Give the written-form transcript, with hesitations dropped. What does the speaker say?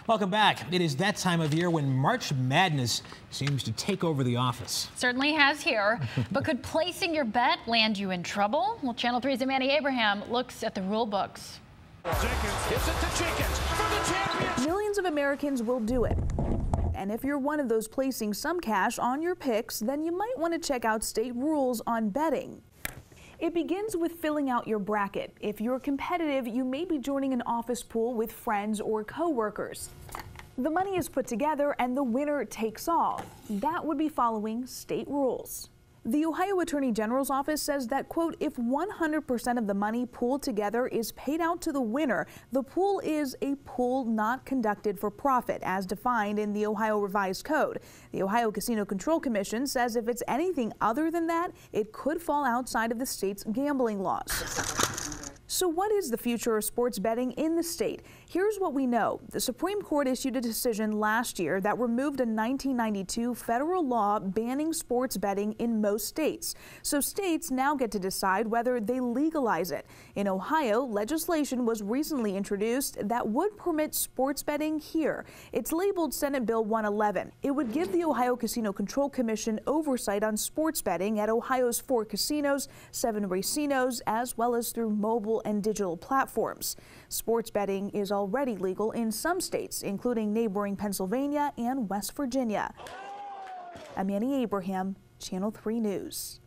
Welcome back. It is that time of year when March Madness seems to take over the office. Certainly has here. But could placing your bet land you in trouble? Well, Channel 3's Manny Abraham looks at the rule books. Jenkins gives it to Jenkins for the championship. Millions of Americans will do it. And if you're one of those placing some cash on your picks, then you might want to check out state rules on betting. It begins with filling out your bracket. If you're competitive, you may be joining an office pool with friends or co-workers. The money is put together and the winner takes all. That would be following state rules. The Ohio Attorney General's office says that, quote, if 100% of the money pooled together is paid out to the winner, the pool is a pool not conducted for profit, as defined in the Ohio Revised Code. The Ohio Casino Control Commission says if it's anything other than that, it could fall outside of the state's gambling laws. So what is the future of sports betting in the state? Here's what we know. The Supreme Court issued a decision last year that removed a 1992 federal law banning sports betting in most states. So states now get to decide whether they legalize it. In Ohio, legislation was recently introduced that would permit sports betting here. It's labeled Senate Bill 111. It would give the Ohio Casino Control Commission oversight on sports betting at Ohio's 4 casinos, 7 racinos, as well as through mobile and digital platforms. Sports betting is already legal in some states, including neighboring Pennsylvania and West Virginia. I'm Manny Abraham, Channel 3 News.